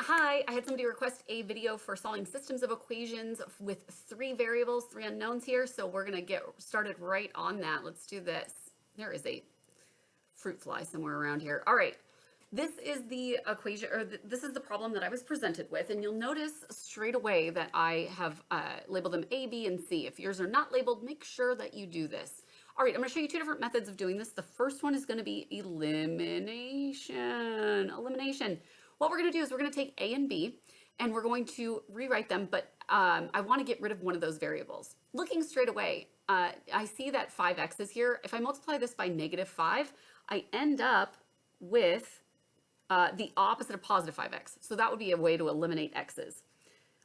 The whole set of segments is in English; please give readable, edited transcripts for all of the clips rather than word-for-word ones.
Hi, I had somebody request a video for solving systems of equations with 3 variables, 3 unknowns here. So we're gonna get started right on that. Let's do this. There is a fruit fly somewhere around here. All right, this is the equation, or this is the problem that I was presented with. And you'll notice straight away that I have labeled them A, B, and C. If yours are not labeled, make sure that you do this. All right, I'm gonna show you 2 different methods of doing this. The first one is gonna be elimination. What we're gonna do is we're gonna take A and B and we're going to rewrite them, but I wanna get rid of one of those variables. Looking straight away, I see that 5x is here. If I multiply this by -5, I end up with the opposite of positive 5x. So that would be a way to eliminate x's.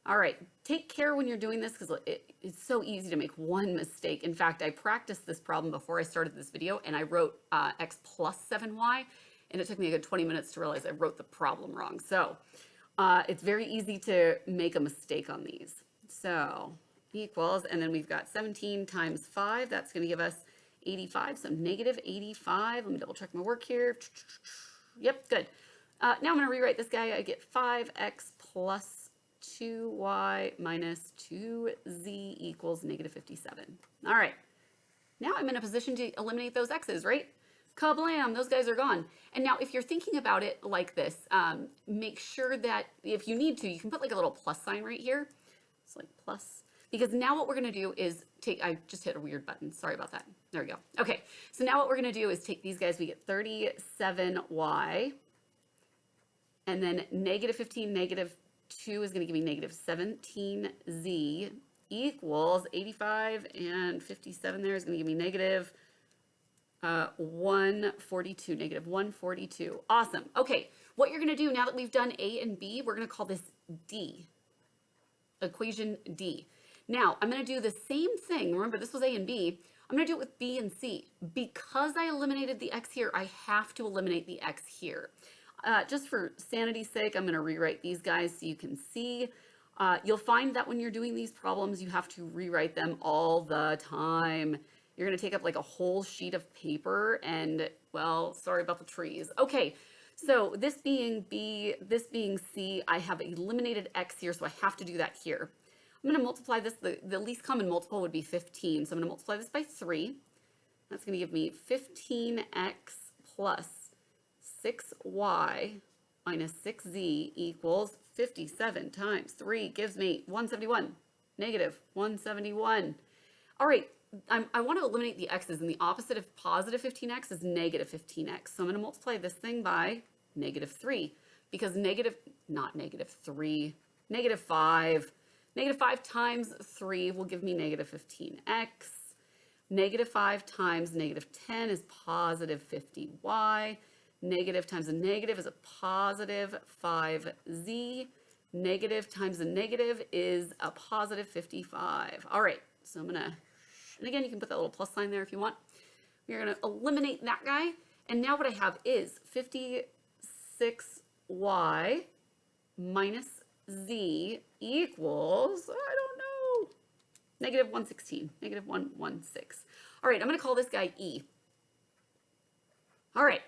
All right, take care when you're doing this because it's so easy to make one mistake. In fact, I practiced this problem before I started this video and I wrote x plus 7y, and it took me a good 20 minutes to realize I wrote the problem wrong. So it's very easy to make a mistake on these. So equals, and then we've got 17 times 5. That's going to give us 85, so -85. Let me double check my work here. Yep, good. Now I'm going to rewrite this guy. I get 5x plus 2y minus 2z equals -57. All right, now I'm in a position to eliminate those x's, right? Kablam, those guys are gone. And now if you're thinking about it like this, make sure that if you need to, you can put like a little plus sign right here. It's like plus, because now what we're gonna do is I just hit a weird button, sorry about that. There we go. Okay, so now what we're gonna do is take these guys, we get 37y, and then -15, -2 is gonna give me -17z equals 85, and 57 there is gonna give me -142, -142. Awesome. Okay, what you're gonna do now that we've done A and B, we're gonna call this D, equation D. Now, I'm gonna do the same thing. Remember, this was A and B. I'm gonna do it with B and C. Because I eliminated the X here, I have to eliminate the X here. Just for sanity's sake, I'm gonna rewrite these guys so you can see. You'll find that when you're doing these problems, you have to rewrite them all the time. You're gonna take up like a whole sheet of paper and, well, sorry about the trees. Okay, so this being B, this being C, I have eliminated X here, so I have to do that here. I'm gonna multiply this, the least common multiple would be 15, so I'm gonna multiply this by 3. That's gonna give me 15x plus 6y minus 6z equals 57 times 3 gives me 171, -171. All right, I want to eliminate the x's, and the opposite of positive 15x is negative 15x. So I'm going to multiply this thing by -3, because not -3, -5. -5 times 3 will give me -15x. -5 times -10 is positive 50y. Negative times a negative is a positive 5z. Negative times a negative is a positive 55. All right, so I'm gonna, and again, you can put that little plus sign there if you want. We're gonna eliminate that guy. And now what I have is 56y minus z equals, I don't know, -116, -116. All right, I'm gonna call this guy E. All right,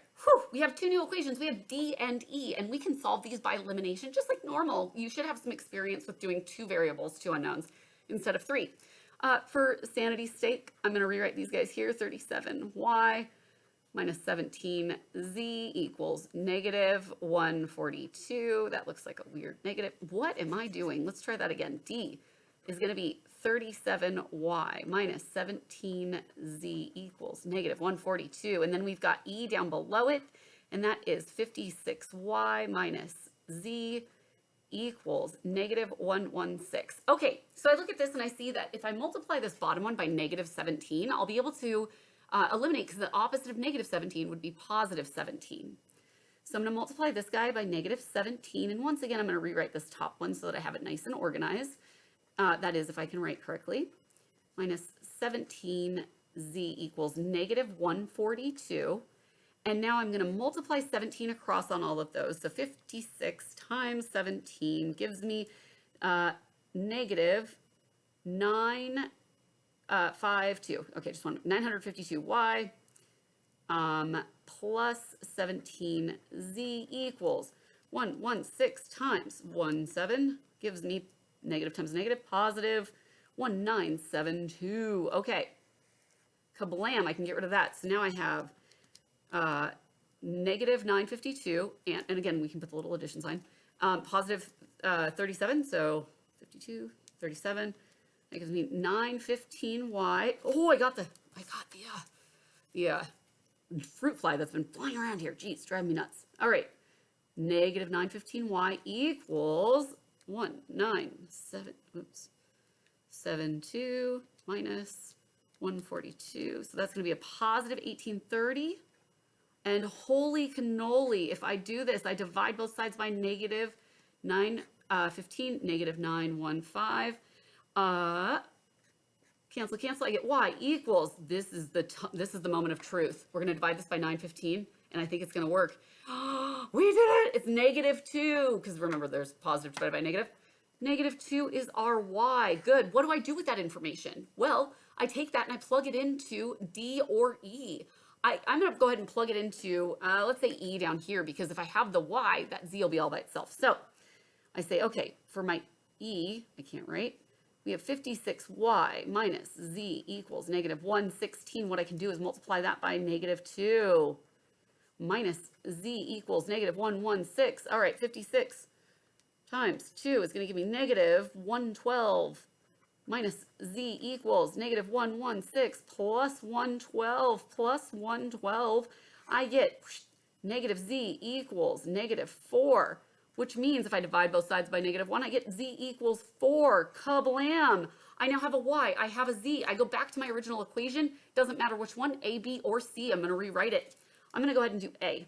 we have 2 new equations. We have D and E, and we can solve these by elimination, just like normal. You should have some experience with doing 2 variables, 2 unknowns, instead of 3. For sanity's sake, I'm gonna rewrite these guys here. 37y minus 17z equals -142. That looks like a weird negative. What am I doing? Let's try that again. D is gonna be 37y minus 17z equals -142. And then we've got E down below it, and that is 56y minus z equals -116. Okay, so I look at this and I see that if I multiply this bottom one by -17, I'll be able to eliminate, because the opposite of -17 would be positive 17. So I'm going to multiply this guy by -17, and once again, I'm going to rewrite this top one so that I have it nice and organized. That is, if I can write correctly, minus 17z equals -142. And now I'm going to multiply 17 across on all of those. So 56 times 17 gives me -952. Okay, just 952y plus 17z equals 116 times 17 gives me negative times negative, positive 1972. Okay, kablam, I can get rid of that. So now I have negative 952, and again, we can put the little addition sign, positive 37, so 52, 37, that gives me 915y. Oh, I got the fruit fly that's been flying around here. Geez, driving me nuts. All right, negative 915y equals 72 minus 142. So that's going to be a positive 1830. And holy cannoli, if I do this, I divide both sides by negative 915, negative 915. Cancel, cancel. I get y equals, this is the moment of truth. We're going to divide this by 915, and I think it's going to work. We did it! It's negative 2, because remember, there's positive divided by negative. Negative 2 is our y. Good. What do I do with that information? Well, I take that and I plug it into D or E. I'm going to go ahead and plug it into, let's say E down here, because if I have the y, that Z will be all by itself. So I say, okay, for my E, I can't write. We have 56y minus z equals negative 116. What I can do is multiply that by negative 2 minus z equals negative 116. All right, 56 times 2 is going to give me negative 112 minus z equals negative 116 plus 112 plus 112. I get negative z equals negative 4. Which means if I divide both sides by negative 1, I get z equals 4. Kablam! I now have a y. I have a z. I go back to my original equation. Doesn't matter which one, A, B, or C. I'm going to rewrite it. I'm going to go ahead and do A.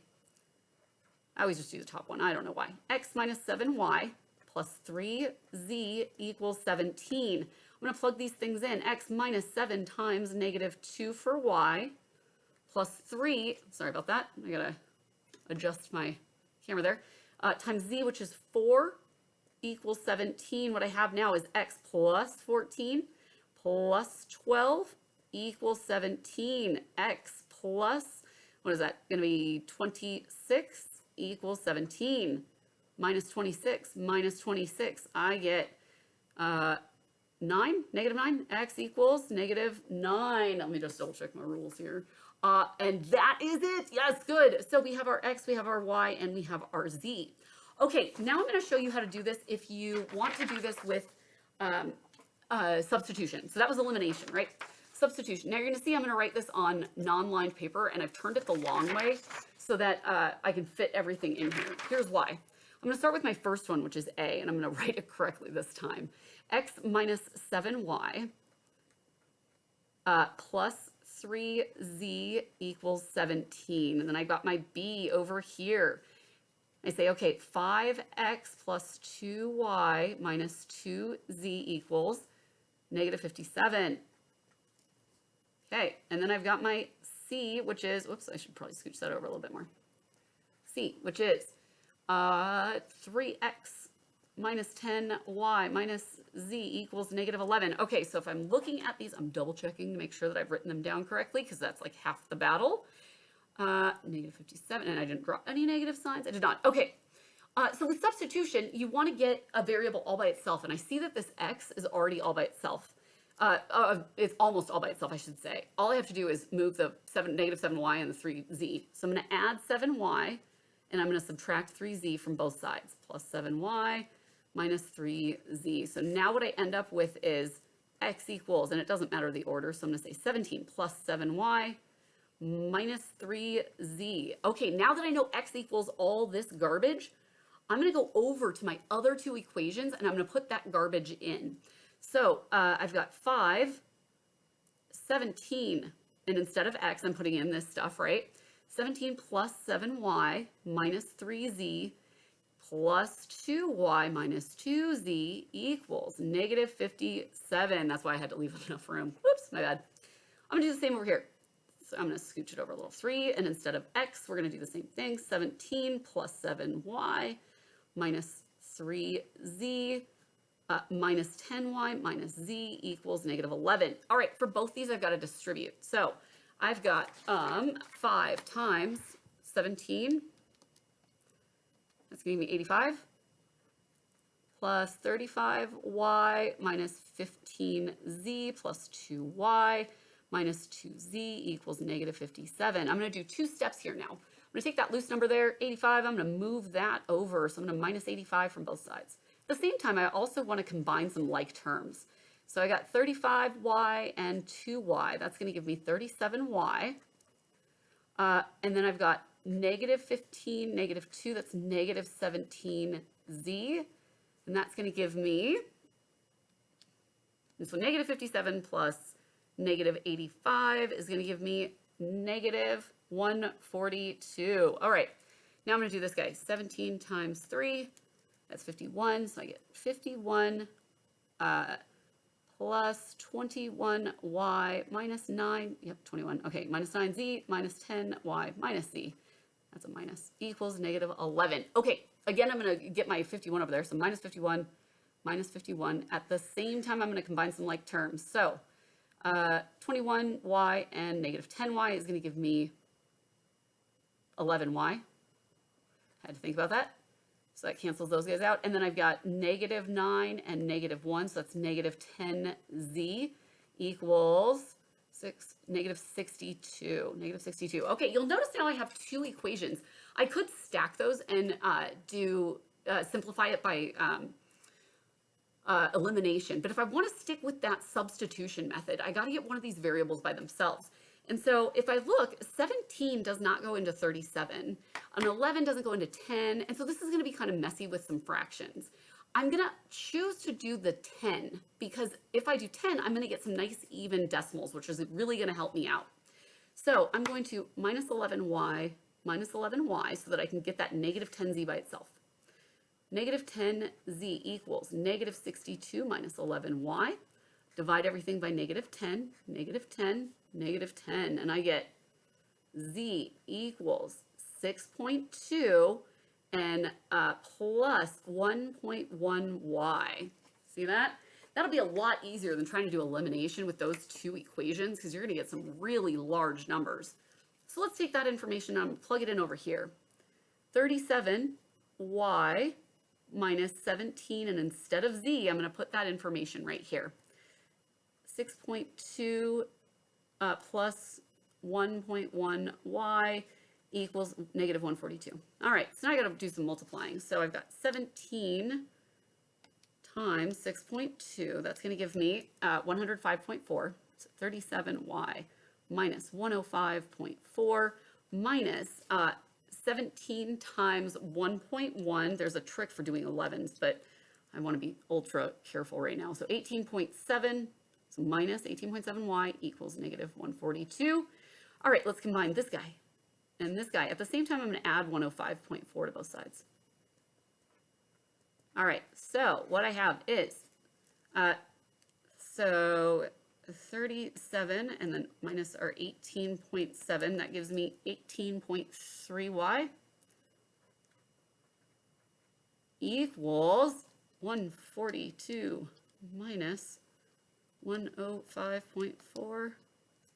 I always just do the top one. I don't know why. X minus 7y plus 3z equals 17. I'm going to plug these things in. X minus 7 times negative 2 for y plus 3. Sorry about that. I got to adjust my camera there. Times z, which is 4, equals 17. What I have now is x plus 14 plus 12 equals 17. X plus, what is that? Going to be 26 equals 17. Minus 26 minus 26. I get 9, negative 9. X equals negative 9. Let me just double check my rules here. And that is it. Yes, good. So we have our X, we have our Y, and we have our Z. Okay, now I'm going to show you how to do this if you want to do this with substitution. So that was elimination, right? Substitution. Now you're going to see I'm going to write this on non-lined paper, and I've turned it the long way so that I can fit everything in here. Here's why. I'm going to start with my first one, which is A, and I'm going to write it correctly this time. X minus 7y plus 3z equals 17. And then I got my B over here. I say, okay, 5x plus 2y minus 2z equals negative 57. Okay, and then I've got my C, which is, whoops, I should probably scooch that over a little bit more. C, which is 3x minus 10y minus z equals negative 11. Okay, so if I'm looking at these, I'm double checking to make sure that I've written them down correctly because that's like half the battle. Negative 57, and I didn't drop any negative signs. I did not. Okay, so with substitution, you want to get a variable all by itself, and I see that this x is already all by itself. It's almost all by itself, I should say. All I have to do is move the negative 7y and the 3z. So I'm going to add 7y, and I'm going to subtract 3z from both sides, plus 7y minus 3z. So now what I end up with is x equals, and it doesn't matter the order, so I'm going to say 17 plus 7y minus 3z. Okay, now that I know x equals all this garbage, I'm going to go over to my other two equations, and I'm going to put that garbage in. So I've got 5, 17, and instead of x, I'm putting in this stuff, right? 17 plus 7y minus 3z plus 2y minus 2z equals negative 57. That's why I had to leave enough room. Whoops, my bad. I'm going to do the same over here. So I'm going to scooch it over a little 3, and instead of x, we're going to do the same thing. 17 plus 7y minus 3z minus 10y minus z equals negative 11. All right, for both these, I've got to distribute. So I've got 5 times 17 That's going to give me 85 plus 35y minus 15z plus 2y minus 2z equals negative 57. I'm going to do 2 steps here now. I'm going to take that loose number there, 85, I'm going to move that over, so I'm going to minus 85 from both sides. At the same time, I also want to combine some like terms. So I got 35y and 2y. That's going to give me 37y. And then I've got negative 15, negative 2. That's negative 17z. And that's going to give me, and so negative 57 plus negative 85 is going to give me negative 142. All right, now I'm going to do this guy. 17 times 3, that's 51. So I get 51 plus 21y minus 9. Yep, 21. Okay, minus 9z minus 10y minus z. That's a minus equals negative 11. Okay, again, I'm going to get my 51 over there. So minus 51, minus 51. At the same time, I'm going to combine some like terms. So 21y and negative 10y is going to give me 11y. Had to think about that. So that cancels those guys out. And then I've got negative 9 and negative 1. So that's negative 10z equals negative 62. Negative 62. Okay, you'll notice now I have 2 equations. I could stack those and simplify it by elimination. But if I want to stick with that substitution method, I got to get one of these variables by themselves. And so if I look, 17 does not go into 37, an 11 doesn't go into 10, and so this is going to be kind of messy with some fractions. I'm going to choose to do the 10 because if I do 10, I'm going to get some nice even decimals, which is really going to help me out. So I'm going to minus 11y so that I can get that negative 10z by itself. Negative 10z equals negative 62 minus 11y. Divide everything by negative 10, negative 10, negative 10, and I get z equals 6.2 and plus 1.1y. See that? That'll be a lot easier than trying to do elimination with those 2 equations because you're going to get some really large numbers. So let's take that information and plug it in over here. 37y minus 17, and instead of z, I'm going to put that information right here. 6.2 plus 1.1y equals negative 142. All right, so now I got to do some multiplying. So I've got 17 times 6.2. That's going to give me 105.4. So 37y minus 105.4 minus 17 times 1.1. There's a trick for doing 11s, but I want to be ultra careful right now. So 18.7. So minus 18.7y equals negative 142. All right, let's combine this guy and this guy. At the same time, I'm going to add 105.4 to both sides. All right, so what I have is, so 37 and then minus our 18.7. That gives me 18.3y equals 142 minus 105.4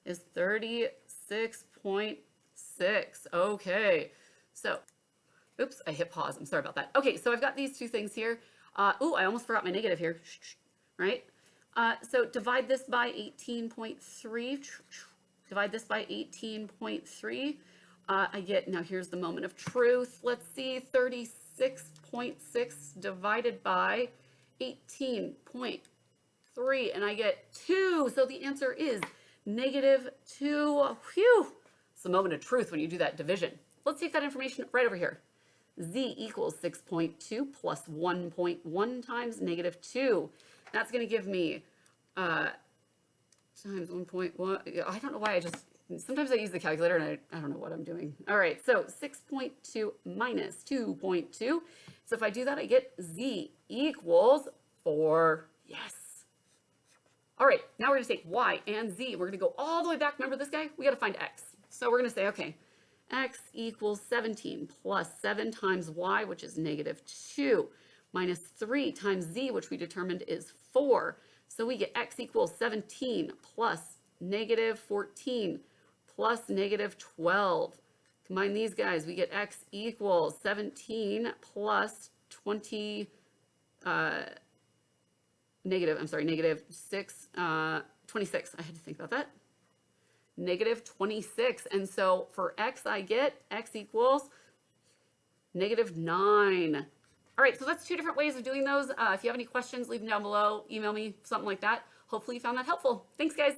is 36.6. Okay, so, oops, I hit pause. I'm sorry about that. Okay, so I've got these 2 things here. Ooh, I almost forgot my negative here, right? So divide this by 18.3. Divide this by 18.3. I get, now here's the moment of truth. Let's see, 36.6 divided by 18.3. And I get 2. So the answer is negative 2. Phew. It's the moment of truth when you do that division. Let's take that information right over here. Z equals 6.2 plus 1.1 times negative 2. That's going to give me times 1.1. I don't know why sometimes I use the calculator and I don't know what I'm doing. All right, so 6.2 minus 2.2. So if I do that, I get Z equals 4. Yes. All right, now we're going to take Y and Z. We're going to go all the way back. Remember this guy? We got to find X. So we're going to say, okay, X equals 17 plus 7 times Y, which is negative 2, minus 3 times Z, which we determined is 4. So we get X equals 17 plus negative 14 plus negative 12. Combine these guys, we get x equals 17 plus 20, negative 6, 26. I had to think about that. Negative 26. And so for x, I get x equals negative 9. All right, so that's two different ways of doing those. If you have any questions, leave them down below. Email me, something like that. Hopefully you found that helpful. Thanks, guys.